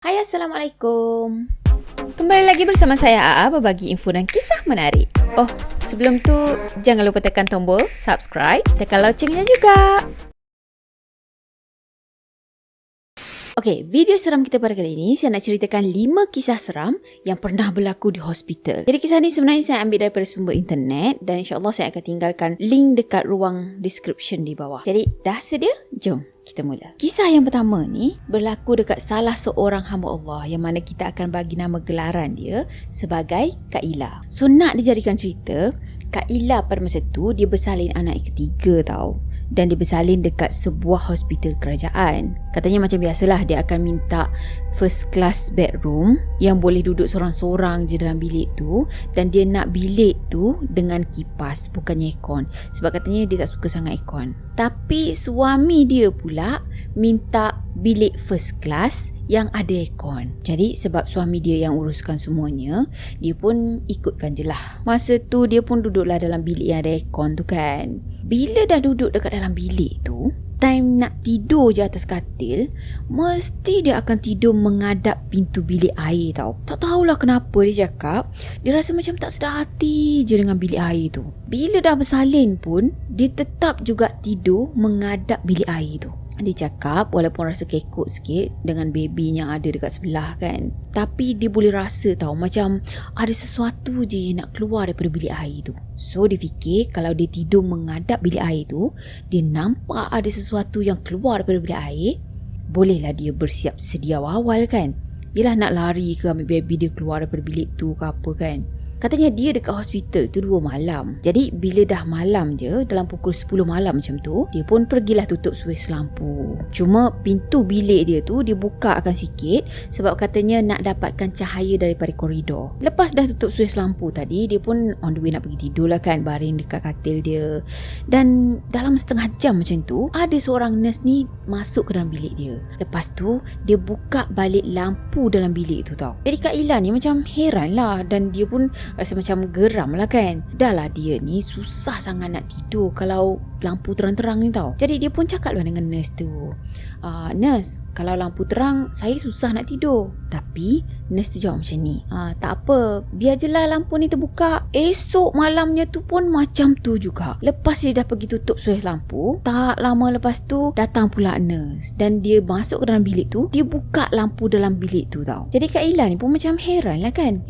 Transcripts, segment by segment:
Hai, Assalamualaikum. Kembali lagi bersama saya Aa berbagi info dan kisah menarik. Oh, sebelum tu jangan lupa tekan tombol subscribe, tekan loncengnya juga. Okey, video seram kita pada kali ini, saya nak ceritakan 5 kisah seram yang pernah berlaku di hospital. Jadi kisah ni sebenarnya saya ambil daripada sumber internet dan insyaAllah saya akan tinggalkan link dekat ruang description di bawah. Jadi dah sedia? Jom kita mula. Kisah yang pertama ni berlaku dekat salah seorang hamba Allah yang mana kita akan bagi nama gelaran dia sebagai Kak Ila. So nak dijadikan cerita, Kak Ila pada masa tu dia bersalin anak ketiga tau. Dan dia bersalin dekat sebuah hospital kerajaan. Katanya macam biasalah dia akan minta first class bedroom yang boleh duduk sorang-sorang je dalam bilik tu. Dan dia nak bilik tu dengan kipas, bukannya aircon. Sebab katanya dia tak suka sangat aircon. Tapi suami dia pula minta bilik first class yang ada aircon. Jadi sebab suami dia yang uruskan semuanya, dia pun ikutkan je lah. Masa tu dia pun duduklah dalam bilik yang ada aircon tu kan. Bila dah duduk dekat dalam bilik tu, time nak tidur je atas katil, mesti dia akan tidur menghadap pintu bilik air tau. Tak tahulah kenapa dia cakap, dia rasa macam tak sedar hati je dengan bilik air tu. Bila dah bersalin pun, dia tetap juga tidur menghadap bilik air tu. Dia cakap walaupun rasa kekok sikit dengan baby yang ada dekat sebelah kan, tapi dia boleh rasa tau macam ada sesuatu je yang nak keluar daripada bilik air tu. So dia fikir kalau dia tidur menghadap bilik air tu, dia nampak ada sesuatu yang keluar daripada bilik air, bolehlah dia bersiap sedia awal kan. Yelah nak lari ke ambil baby dia keluar daripada bilik tu ke apa kan. Katanya dia dekat hospital tu 2 malam. Jadi bila dah malam je, dalam pukul 10 malam macam tu, dia pun pergilah tutup suis lampu. Cuma pintu bilik dia tu dia bukakan sikit sebab katanya nak dapatkan cahaya daripada koridor. Lepas dah tutup suis lampu tadi, dia pun on the way nak pergi tidur lah kan, baring dekat katil dia. Dan dalam setengah jam macam tu, ada seorang nurse ni masuk ke dalam bilik dia. Lepas tu dia buka balik lampu dalam bilik tu tau. Jadi Kak Ila ni macam heran lah, dan dia pun rasa macam geram lah kan. Dah lah dia ni susah sangat nak tidur kalau lampu terang-terang ni tau. Jadi dia pun cakap lah dengan nurse tu, nurse, kalau lampu terang saya susah nak tidur. Tapi nurse tu jawab macam ni, tak apa, biar je lah lampu ni terbuka. Esok malamnya tu pun macam tu juga. Lepas dia dah pergi tutup suis lampu, tak lama lepas tu datang pula nurse. Dan dia masuk ke dalam bilik tu, dia buka lampu dalam bilik tu tau. Jadi Kak Ila ni pun macam heran lah kan.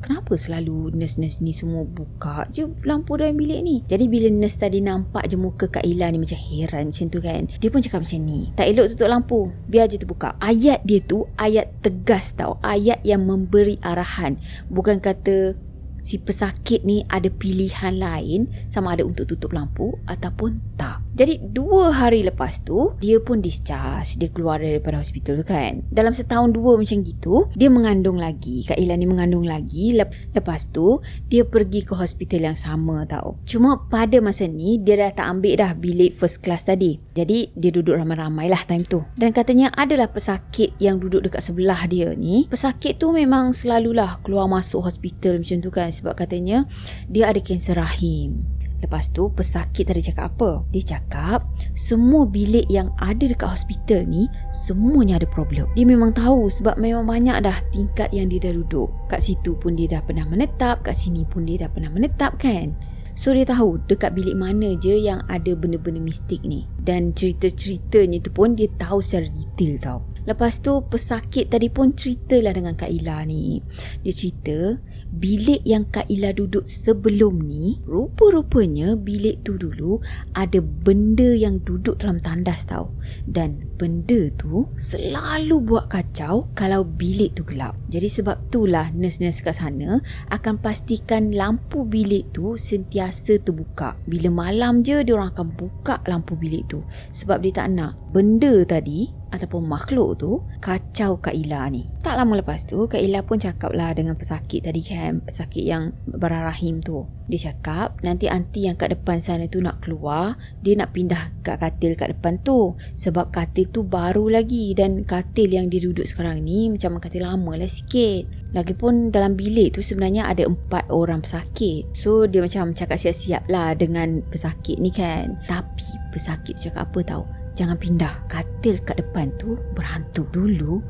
Kenapa selalu nurse-nurse ni semua buka je lampu dalam bilik ni? Jadi bila nurse tadi nampak je muka Kak Ila ni macam heran macam tu kan, dia pun cakap macam ni, tak elok tutup lampu, biar je terbuka. Ayat dia tu ayat tegas tau, ayat yang memberi arahan. Bukan kata si pesakit ni ada pilihan lain sama ada untuk tutup lampu ataupun tak. Jadi 2 hari lepas tu dia pun discharge, dia keluar daripada hospital tu kan. Dalam setahun 2 macam gitu, dia mengandung lagi. Kak Ila ni mengandung lagi. Lepas tu dia pergi ke hospital yang sama tau. Cuma pada masa ni dia dah tak ambil dah bilik first class tadi. Jadi dia duduk ramai-ramai lah time tu. Dan katanya adalah pesakit yang duduk dekat sebelah dia ni. Pesakit tu memang selalulah keluar masuk hospital macam tu kan, sebab katanya dia ada kanser rahim. Lepas tu pesakit tadi cakap apa? Dia cakap semua bilik yang ada dekat hospital ni semuanya ada problem. Dia memang tahu sebab memang banyak dah tingkat yang dia dah duduk. Kat situ pun dia dah pernah menetap, kat sini pun dia dah pernah menetap kan. So dia tahu dekat bilik mana je yang ada benda-benda mistik ni. Dan cerita-ceritanya tu pun dia tahu secara detail tau. Lepas tu pesakit tadi pun ceritalah dengan Kak Ila ni. Dia cerita bilik yang Kak Ila duduk sebelum ni, rupa-rupanya bilik tu dulu ada benda yang duduk dalam tandas tau. Dan benda tu selalu buat kacau kalau bilik tu gelap. Jadi sebab itulah nurse-nurse kat sana akan pastikan lampu bilik tu sentiasa terbuka. Bila malam je dia orang akan buka lampu bilik tu, sebab dia tak nak benda tadi ataupun makhluk tu kacau Kak Ila ni. Tak lama lepas tu Kak Ila pun cakap lah dengan pesakit tadi kan, pesakit yang barang rahim tu. Dia cakap nanti aunty yang kat depan sana tu nak keluar, dia nak pindah kat katil kat depan tu. Sebab katil tu baru lagi, dan katil yang dia duduk sekarang ni macam katil lama lah sikit. Lagipun dalam bilik tu sebenarnya ada 4 orang pesakit. So dia macam cakap siap-siap lah dengan pesakit ni kan. Tapi pesakit cakap apa tahu? Jangan pindah, katil kat depan tu berhantu. Dulu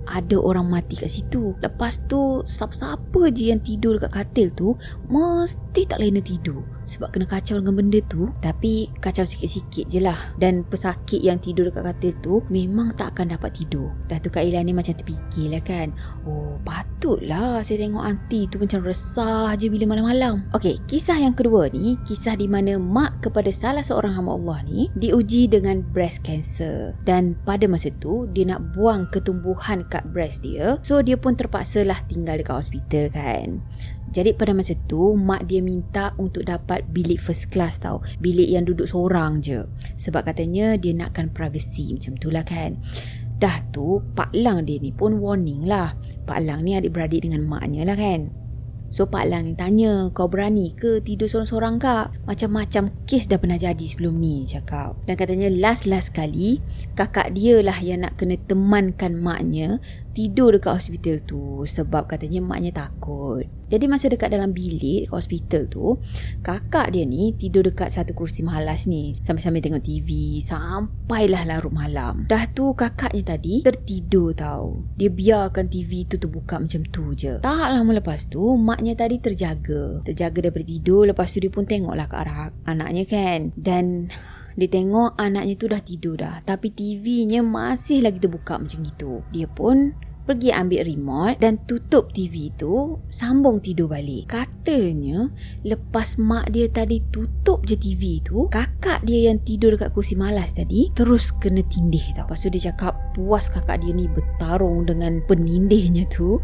ada orang mati kat situ. Lepas tu siapa-siapa je yang tidur dekat katil tu mesti tak lena tidur sebab kena kacau dengan benda tu. Tapi kacau sikit-sikit je lah. Dan pesakit yang tidur dekat katil tu memang tak akan dapat tidur. Dah tu Kak Ila ni macam terfikir lah kan, oh patutlah saya tengok aunty tu macam resah je bila malam-malam. Okey, kisah yang kedua ni, kisah di mana mak kepada salah seorang hamba Allah ni diuji dengan breast cancer. Dan pada masa tu dia nak buang ketumbuhan kat breast dia, so dia pun terpaksa lah tinggal dekat hospital kan. Jadi pada masa tu mak dia minta untuk dapat bilik first class tau, bilik yang duduk seorang je, sebab katanya dia nakkan privacy macam tu lah kan. Dah tu Pak Lang dia ni pun warning lah. Pak Lang ni adik-beradik dengan maknya lah kan. So Pak Lang ni tanya, kau berani ke tidur sorang-sorang kak? Macam-macam kes dah pernah jadi sebelum ni, cakap. Dan katanya last kali kakak dia lah yang nak kena temankan maknya tidur dekat hospital tu sebab katanya maknya takut. Jadi masa dekat dalam bilik dekat hospital tu, kakak dia ni tidur dekat satu kursi malas ni sambil-sambil tengok TV sampailah larut malam. Dah tu kakaknya tadi tertidur tau. Dia biarkan TV tu terbuka macam tu je. Tak lama lepas tu maknya tadi terjaga daripada tidur. Lepas tu dia pun tengoklah ke arah anaknya kan. Dan dia tengok anaknya tu dah tidur dah, tapi TV-nya masih lagi terbuka macam gitu. Dia pun pergi ambil remote dan tutup TV tu, sambung tidur balik. Katanya lepas mak dia tadi tutup je TV tu, kakak dia yang tidur dekat kursi malas tadi terus kena tindih tau. Lepas tu dia cakap puas kakak dia ni bertarung dengan penindihnya tu.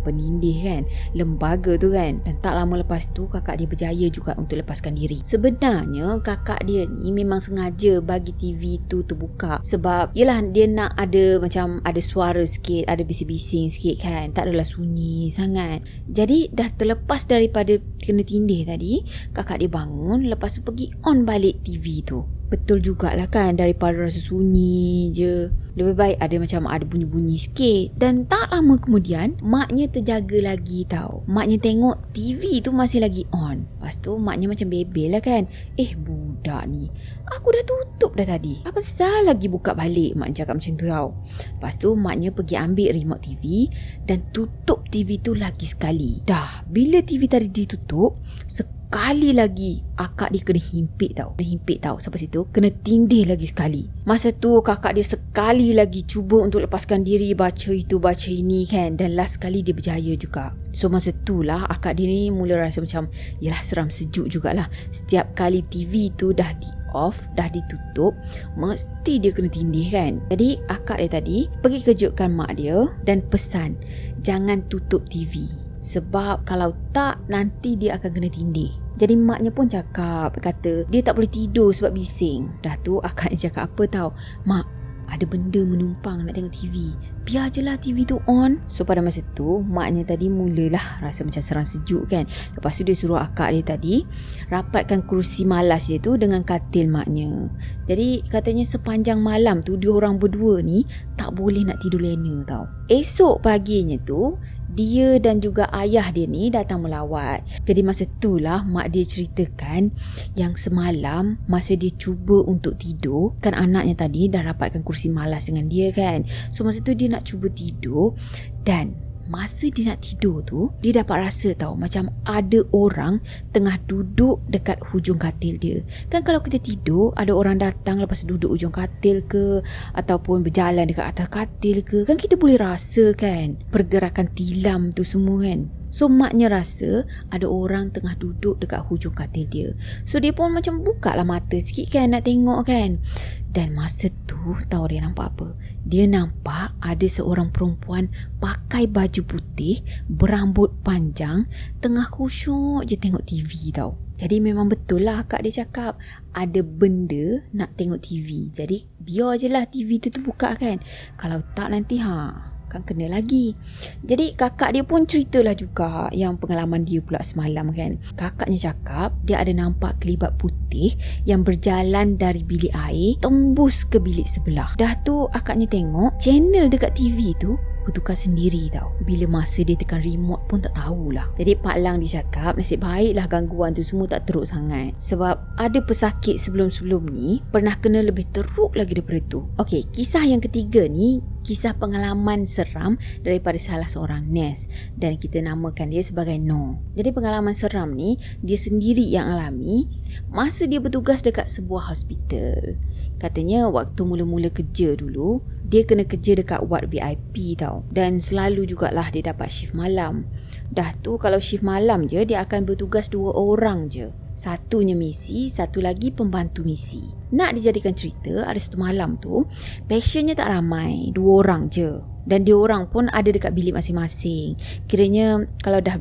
Penindih kan, lembaga tu kan. Dan tak lama lepas tu kakak dia berjaya juga untuk lepaskan diri. Sebenarnya kakak dia ni memang sengaja bagi TV tu terbuka sebab yelah dia nak ada macam ada suara sikit, ada bising sikit kan, tak adalah sunyi sangat. Jadi dah terlepas daripada kena tindih tadi, kakak dia bangun, lepas tu pergi on balik TV tu. Betul jugalah kan, daripada rasa sunyi je, lebih baik ada macam ada bunyi-bunyi sikit. Dan tak lama kemudian maknya terjaga lagi tau. Maknya tengok TV tu masih lagi on. Lepas tu maknya macam bebel lah kan, budak ni, aku dah tutup dah tadi, apa salah lagi buka balik? Mak cakap macam tu tau. Lepas tu maknya pergi ambil remote TV dan tutup TV tu lagi sekali. Dah bila TV tadi ditutup, sekali lagi akak dia kena himpit tau. Sampai situ kena tindih lagi sekali. Masa tu kakak dia sekali lagi cuba untuk lepaskan diri, baca itu baca ini kan. Dan last sekali dia berjaya juga. So masa tu lah akak dia ni mula rasa macam yalah seram sejuk jugalah. Setiap kali TV tu dah di off, dah ditutup, mesti dia kena tindih kan. Jadi akak dia tadi pergi kejutkan mak dia dan pesan jangan tutup TV, sebab kalau tak nanti dia akan kena tindih. Jadi maknya pun kata dia tak boleh tidur sebab bising. Dah tu akaknya cakap apa tau, mak ada benda menumpang nak tengok TV, biar je lah TV tu on. So pada masa tu maknya tadi mulalah rasa macam serang sejuk kan. Lepas tu dia suruh akak dia tadi rapatkan kursi malas dia tu dengan katil maknya. Jadi katanya sepanjang malam tu dia orang berdua ni tak boleh nak tidur lena tau. Esok paginya tu dia dan juga ayah dia ni datang melawat. Jadi masa itulah mak dia ceritakan yang semalam masa dia cuba untuk tidur, kan anaknya tadi dah rapatkan kursi malas dengan dia kan. So masa tu dia nak cuba tidur, dan masa dia nak tidur tu dia dapat rasa tau macam ada orang tengah duduk dekat hujung katil dia. Kan kalau kita tidur ada orang datang lepas duduk hujung katil ke ataupun berjalan dekat atas katil ke, kan kita boleh rasa kan pergerakan tilam tu semua kan. So maknya rasa ada orang tengah duduk dekat hujung katil dia. So dia pun macam buka lah mata sikit kan nak tengok kan. Dan masa tu tahu dia nampak apa? Dia nampak ada seorang perempuan pakai baju putih, berambut panjang, tengah khusyuk je tengok TV tau. Jadi memang betul lah kak dia cakap ada benda nak tengok TV. Jadi biar je lah TV tu buka kan. Kalau tak nanti kan kena lagi. Jadi kakak dia pun ceritalah juga yang pengalaman dia pula semalam kan. Kakaknya cakap dia ada nampak kelibat putih yang berjalan dari bilik air tembus ke bilik sebelah. Dah tu akaknya tengok channel dekat TV tu bertukar sendiri tau. Bila masa dia tekan remote pun tak tahulah. Jadi Pak Lang dia cakap nasib baiklah gangguan tu semua tak teruk sangat. Sebab ada pesakit sebelum-sebelum ni pernah kena lebih teruk lagi daripada tu. Okey, kisah yang ketiga ni kisah pengalaman seram daripada salah seorang nurse dan kita namakan dia sebagai No. Jadi pengalaman seram ni dia sendiri yang alami masa dia bertugas dekat sebuah hospital. Katanya waktu mula-mula kerja dulu, dia kena kerja dekat ward VIP tau. Dan selalu jugalah dia dapat shift malam. Dah tu kalau shift malam je, dia akan bertugas 2 orang je. Satunya misi, satu lagi pembantu misi. Nak dijadikan cerita, ada satu malam tu, patientnya tak ramai, 2 orang je. Dan dia orang pun ada dekat bilik masing-masing. Kiranya kalau dah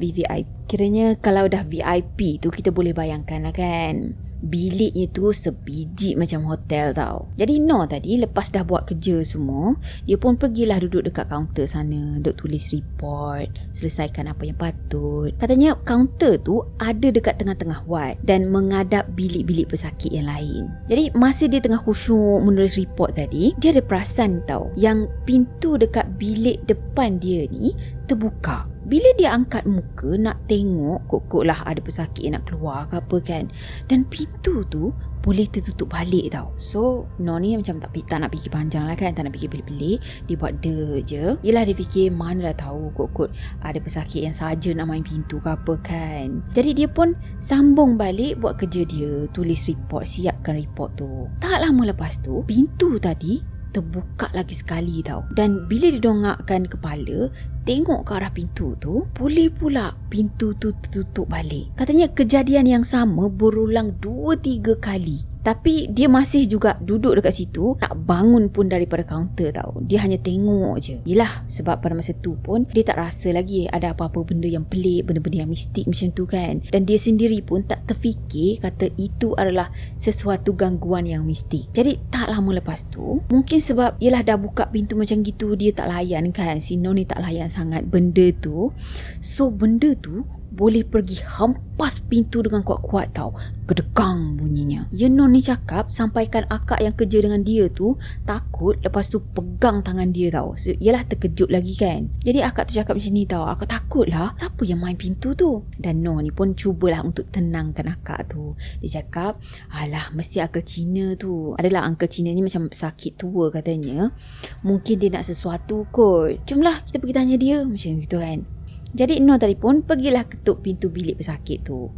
VIP tu kita boleh bayangkan lah kan. Biliknya tu sebiji macam hotel tau. Jadi No tadi lepas dah buat kerja semua, dia pun pergilah duduk dekat kaunter sana, duk tulis report, selesaikan apa yang patut. Katanya kaunter tu ada dekat tengah-tengah ward dan menghadap bilik-bilik pesakit yang lain. Jadi masa dia tengah khusyuk menulis report tadi, dia ada perasan tau yang pintu dekat bilik depan dia ni terbuka. Bila dia angkat muka nak tengok, kok lah ada pesakit yang nak keluar ke apa kan. Dan pintu tu boleh tertutup balik tau. So No ni macam tak nak fikir panjang lah kan, tak nak fikir pelik-pelik. Dia buat je. Yelah dia fikir manalah tahu kok ada pesakit yang saja nak main pintu ke apa kan. Jadi dia pun sambung balik buat kerja dia, tulis report, siapkan report tu. Tak lama lepas tu pintu tadi terbuka lagi sekali tau. Dan bila dia dongakkan kepala, tengok ke arah pintu tu, boleh pula pintu tu tertutup balik. Katanya kejadian yang sama berulang 2-3 kali. Tapi dia masih juga duduk dekat situ, tak bangun pun daripada kaunter tau. Dia hanya tengok je. Yelah, sebab pada masa tu pun dia tak rasa lagi ada apa-apa benda yang pelik, benda-benda yang mistik macam tu kan. Dan dia sendiri pun tak terfikir kata itu adalah sesuatu gangguan yang mistik. Jadi tak lama lepas tu, mungkin sebab yelah dah buka pintu macam gitu, dia tak layan kan. Si No ni tak layan sangat benda tu. So benda tu boleh pergi hampas pintu dengan kuat-kuat tau. Kedekang bunyinya. No ni cakap sampaikan akak yang kerja dengan dia tu takut, lepas tu pegang tangan dia tau. Yelah terkejut lagi kan. Jadi akak tu cakap macam ni tau, akak takut lah, siapa yang main pintu tu. Dan No ni pun cubalah untuk tenangkan akak tu. Dia cakap, alah mesti uncle Cina tu. Adalah uncle Cina ni macam sakit tua katanya. Mungkin dia nak sesuatu kot. Jomlah kita pergi tanya dia. Macam gitu kan. Jadi No tadi pun pergilah ketuk pintu bilik pesakit tu.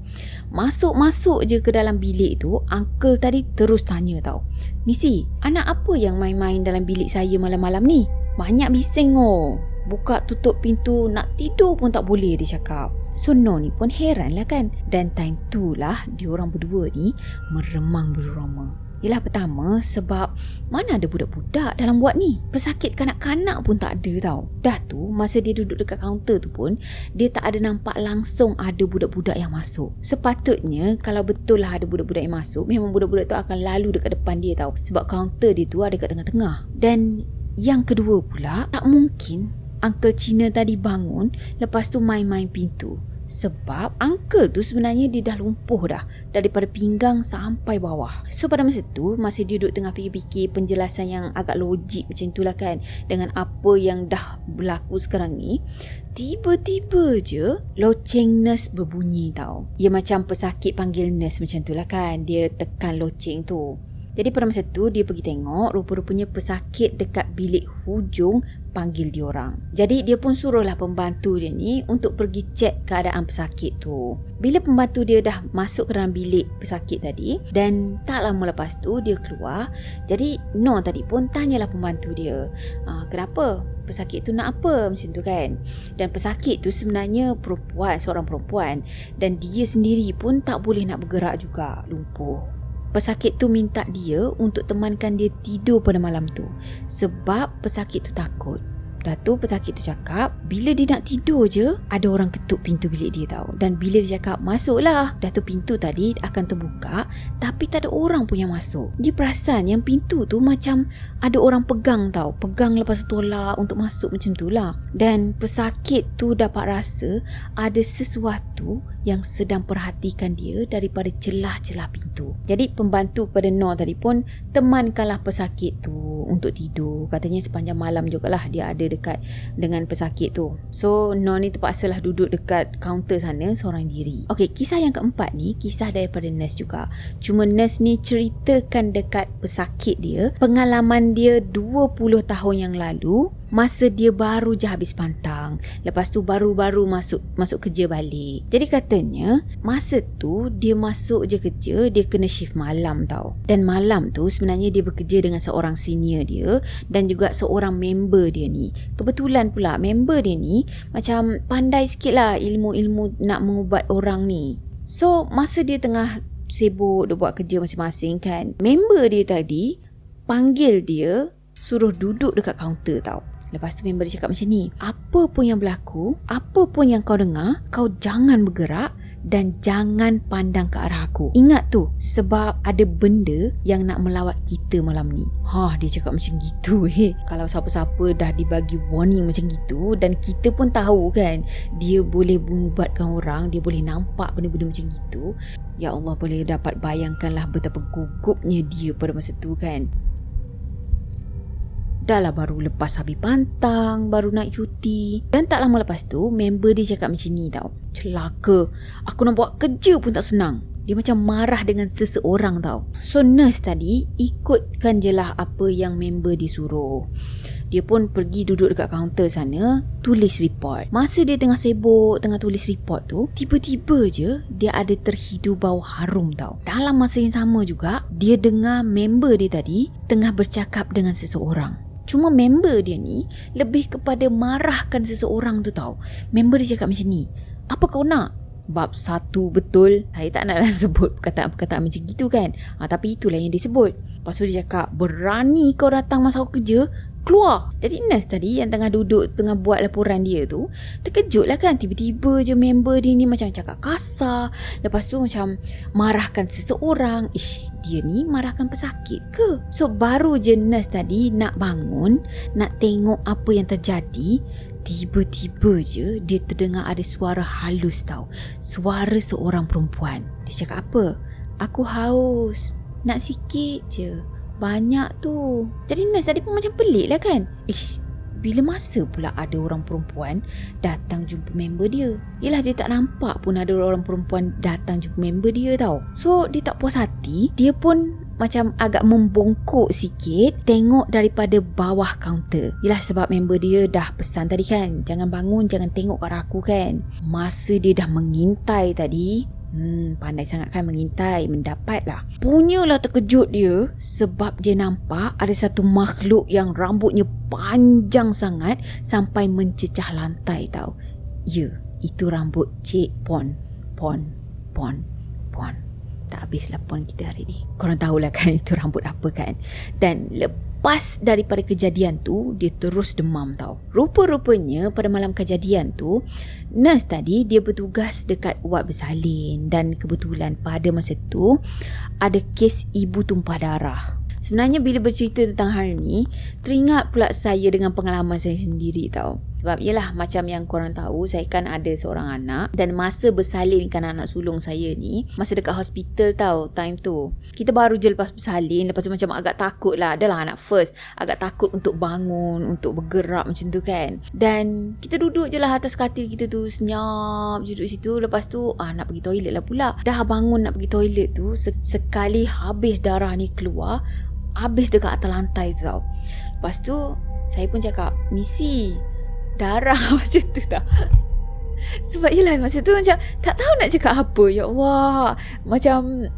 Masuk-masuk je ke dalam bilik tu, uncle tadi terus tanya tau, "Misi, anak apa yang main-main dalam bilik saya malam-malam ni? Banyak bising oh. Buka tutup pintu, nak tidur pun tak boleh," dia cakap. So No ni pun heran lah kan. Dan time tu lah diorang berdua ni meremang berderama. Yelah pertama sebab mana ada budak-budak dalam ward ni. Pesakit kanak-kanak pun tak ada tau. Dah tu masa dia duduk dekat kaunter tu pun dia tak ada nampak langsung ada budak-budak yang masuk. Sepatutnya kalau betul lah ada budak-budak yang masuk, memang budak-budak tu akan lalu dekat depan dia tau. Sebab kaunter dia tu ada kat tengah-tengah. Dan yang kedua pula, tak mungkin Uncle Cina tadi bangun lepas tu main-main pintu. Sebab uncle tu sebenarnya dia dah lumpuh dah daripada pinggang sampai bawah. So pada masa tu, masa dia duduk tengah fikir-fikir penjelasan yang agak logik macam itulah kan, dengan apa yang dah berlaku sekarang ni, tiba-tiba je loceng nurse berbunyi tau. Ya macam pesakit panggil nurse macam itulah kan, dia tekan loceng tu. Jadi pada masa tu dia pergi tengok, rupa-rupanya pesakit dekat bilik hujung panggil dia orang. Jadi dia pun suruhlah pembantu dia ni untuk pergi cek keadaan pesakit tu. Bila pembantu dia dah masuk ke dalam bilik pesakit tadi, dan tak lama lepas tu dia keluar. Jadi No tadi pun tanyalah pembantu dia, kenapa? Pesakit tu nak apa? Macam tu kan. Dan pesakit tu sebenarnya perempuan, seorang perempuan, dan dia sendiri pun tak boleh nak bergerak juga, lumpuh. Pesakit tu minta dia untuk temankan dia tidur pada malam tu sebab pesakit tu takut. Dah tu pesakit tu cakap bila dia nak tidur je ada orang ketuk pintu bilik dia tau. Dan bila dia cakap masuklah, dah tu pintu tadi akan terbuka tapi tak ada orang pun yang masuk. Dia perasan yang pintu tu macam ada orang pegang tau. Pegang lepas tu tolak untuk masuk macam tu lah. Dan pesakit tu dapat rasa ada sesuatu yang sedang perhatikan dia daripada celah-celah pintu. Jadi pembantu pada Noor tadi pun temankanlah pesakit tu untuk tidur. Katanya sepanjang malam jugalah dia ada dekat dengan pesakit tu. So Noor ni terpaksalah duduk dekat kaunter sana seorang diri. Okey, kisah yang keempat ni kisah daripada nurse juga. Cuma nurse ni ceritakan dekat pesakit dia pengalaman dia 20 tahun yang lalu masa dia baru je habis pantang. Lepas tu baru-baru masuk kerja balik. Jadi katanya masa tu dia masuk je kerja, dia kena shift malam tau. Dan malam tu sebenarnya dia bekerja dengan seorang senior dia dan juga seorang member dia ni. Kebetulan pula member dia ni macam pandai sikit lah ilmu-ilmu nak mengubat orang ni. So masa dia tengah sibuk dia buat kerja masing-masing kan, member dia tadi panggil dia suruh duduk dekat kaunter tau. Lepas tu member dia cakap macam ni, apa pun yang berlaku, apa pun yang kau dengar, kau jangan bergerak dan jangan pandang ke arah aku. Ingat tu, sebab ada benda yang nak melawat kita malam ni. Dia cakap macam gitu. Kalau siapa-siapa dah dibagi warning macam gitu dan kita pun tahu kan, dia boleh mengubatkan orang, dia boleh nampak benda-benda macam gitu. Ya Allah, boleh dapat bayangkanlah betapa gugupnya dia pada masa tu kan. Dah lah baru lepas habis pantang, baru naik cuti. Dan tak lama lepas tu, member dia cakap macam ni tau. Celaka, aku nak buat kerja pun tak senang. Dia macam marah dengan seseorang tau. So nurse tadi ikutkan je lah apa yang member dia suruh. Dia pun pergi duduk dekat kaunter sana, tulis report. Masa dia tengah sibuk, tengah tulis report tu, tiba-tiba je dia ada terhidu bau harum tau. Dalam masa yang sama juga, dia dengar member dia tadi tengah bercakap dengan seseorang. Cuma member dia ni lebih kepada marahkan seseorang tu tau. Member dia cakap macam ni, apa kau nak? Bab satu betul, saya tak naklah sebut perkataan-perkataan macam gitu kan. Tapi itulah yang dia sebut. Lepas tu dia cakap, berani kau datang masa aku kerja, keluar. Jadi nurse tadi yang tengah duduk, tengah buat laporan dia tu, terkejut lah kan. Tiba-tiba je member dia ni macam cakap kasar. Lepas tu macam marahkan seseorang. Dia ni marahkan pesakit ke? So baru je nurse tadi nak bangun, nak tengok apa yang terjadi, tiba-tiba je dia terdengar ada suara halus tau. Suara seorang perempuan. Dia cakap apa? Aku haus, nak sikit je, banyak tu. Jadi nurse tadi pun macam pelik lah kan. Bila masa pula ada orang perempuan datang jumpa member dia? Yelah, dia tak nampak pun ada orang perempuan datang jumpa member dia tau. So dia tak puas hati, dia pun macam agak membongkok sikit tengok daripada bawah kaunter. Yelah, sebab member dia dah pesan tadi kan, jangan bangun, jangan tengok ke arah aku kan. Masa dia dah mengintai tadi, pandai sangat kan mengintai, mendapatlah. Punyalah terkejut dia sebab dia nampak ada satu makhluk yang rambutnya panjang sangat sampai mencecah lantai tau. Ya, itu rambut Cik Pon. Tak habislah pon kita hari ni. Korang tahulah kan itu rambut apa kan. Dan lepas daripada kejadian tu, dia terus demam tau. Rupa-rupanya pada malam kejadian tu, nurse tadi dia bertugas dekat ward bersalin. Dan kebetulan pada masa tu ada kes ibu tumpah darah. Sebenarnya bila bercerita tentang hal ni, teringat pula saya dengan pengalaman saya sendiri tau. Sebab yelah, macam yang korang tahu, saya kan ada seorang anak. Dan masa bersalinkan anak sulung saya ni, masa dekat hospital tau, time tu, kita baru je lepas bersalin. Lepas tu macam agak takut lah, adalah anak first, agak takut untuk bangun, untuk bergerak macam tu kan. Dan kita duduk je lah atas katil kita tu, senyap je duduk situ. Lepas tu nak pergi toilet lah pula. Dah bangun nak pergi toilet tu, sekali habis darah ni keluar, habis dekat atas lantai tu tau. Lepas tu saya pun cakap, misi, darah macam tu tak. Sebab yelah masa tu macam tak tahu nak cakap apa. Ya Allah, macam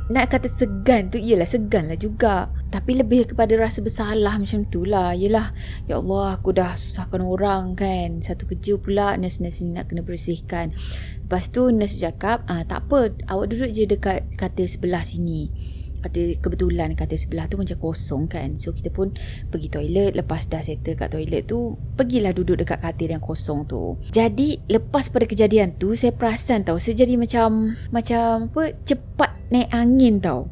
nak kata segan tu, yelah segan lah juga, tapi lebih kepada rasa bersalah macam tu lah. Yelah, ya Allah, aku dah susahkan orang kan, satu kerja pula nurse-nurse ni nak kena bersihkan. Lepas tu nurse cakap, tak apa, awak duduk je dekat katil sebelah sini. Kebetulan katil sebelah tu macam kosong kan. So kita pun pergi toilet. Lepas dah settle kat toilet tu, pergilah duduk dekat katil yang kosong tu. Jadi lepas pada kejadian tu, saya perasan tau, saya jadi macam apa, cepat naik angin tau.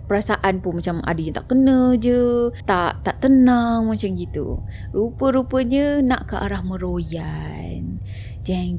Perasaan pun macam ada yang tak kena je, tak tenang macam gitu. Rupa-rupanya nak ke arah Meroyan. Jeng.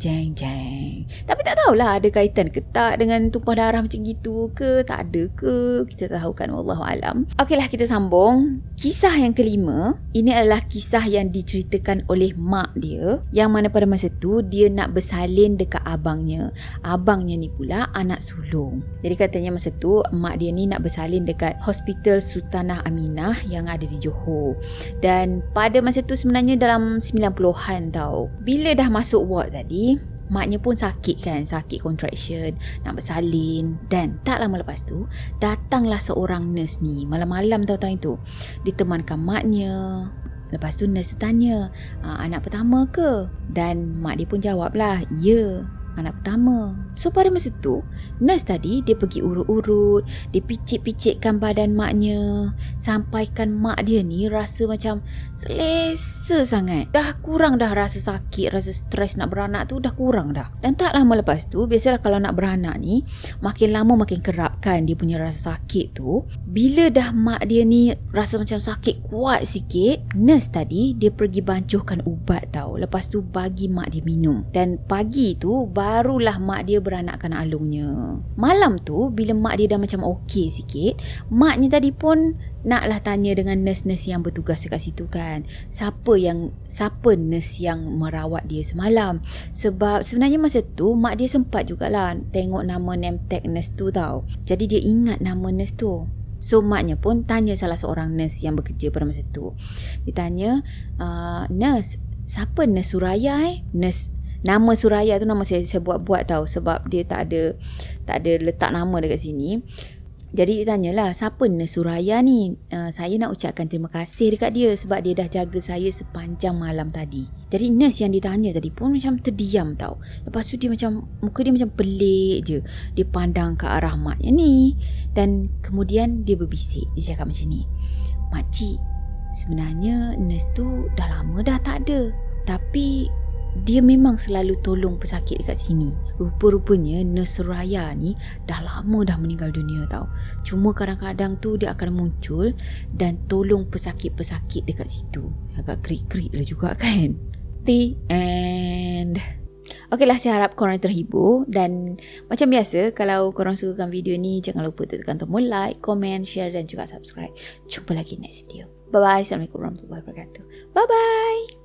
Tapi tak tahulah ada kaitan ke tak dengan tumpah darah macam gitu ke, tak ada ke. Kita tahu kan, wallahualam. Okeylah, kita sambung. Kisah yang kelima, ini adalah kisah yang diceritakan oleh mak dia, yang mana pada masa tu dia nak bersalin dekat abangnya. Abangnya ni pula anak sulung. Jadi katanya masa tu mak dia ni nak bersalin dekat Hospital Sultanah Aminah yang ada di Johor. Dan pada masa tu sebenarnya dalam 90-an tau. Bila dah masuk ward tadi, maknya pun sakit kan, sakit contraction, nak bersalin. Dan tak lama lepas tu datanglah seorang nurse ni malam-malam tahu-tahu itu. Ditemankan maknya. Lepas tu nurse tu tanya, anak pertama ke? Dan mak dia pun jawablah, ya, anak pertama. So pada masa tu nurse tadi dia pergi urut-urut, dia picit-picitkan badan maknya, sampaikan mak dia ni rasa macam selesa sangat. Dah kurang dah rasa sakit, rasa stres nak beranak tu dah kurang dah. Dan tak lama lepas tu, biasalah kalau nak beranak ni makin lama makin kerap kan dia punya rasa sakit tu. Bila dah mak dia ni rasa macam sakit kuat sikit, nurse tadi dia pergi bancuhkan ubat tau. Lepas tu bagi mak dia minum. Dan pagi tu barulah mak dia beranakkan alungnya. Malam tu bila mak dia dah macam okey sikit, maknya tadi pun naklah tanya dengan nurse-nurse yang bertugas dekat situ kan, siapa nurse yang merawat dia semalam. Sebab sebenarnya masa tu mak dia sempat jugalah tengok nama name tag nurse tu tau. Jadi dia ingat nama nurse tu. So maknya pun tanya salah seorang nurse yang bekerja pada masa tu. Dia tanya, nurse, siapa nurse Suraya Nurse, nama Suraya tu nama saya buat-buat tau, sebab dia tak ada letak nama dekat sini. Jadi dia tanyalah, siapa nurse Suraya ni? Saya nak ucapkan terima kasih dekat dia sebab dia dah jaga saya sepanjang malam tadi. Jadi nurse yang ditanya tadi pun macam terdiam tau. Lepas tu dia macam, muka dia macam pelik je. Dia pandang ke arah maknya ni. Dan kemudian dia berbisik. Dia cakap macam ni, makcik, sebenarnya nurse tu dah lama dah tak ada. Tapi dia memang selalu tolong pesakit dekat sini. Rupa-rupanya nurse Suraya ni dah lama dah meninggal dunia tau. Cuma kadang-kadang tu dia akan muncul dan tolong pesakit-pesakit dekat situ. Agak krik-krik lah juga kan. The end. Okeylah, saya harap korang terhibur. Dan macam biasa, kalau korang sukakan video ni, jangan lupa tekan tombol like, komen, share dan juga subscribe. Jumpa lagi next video. Bye-bye. Assalamualaikum warahmatullahi wabarakatuh. Bye-bye.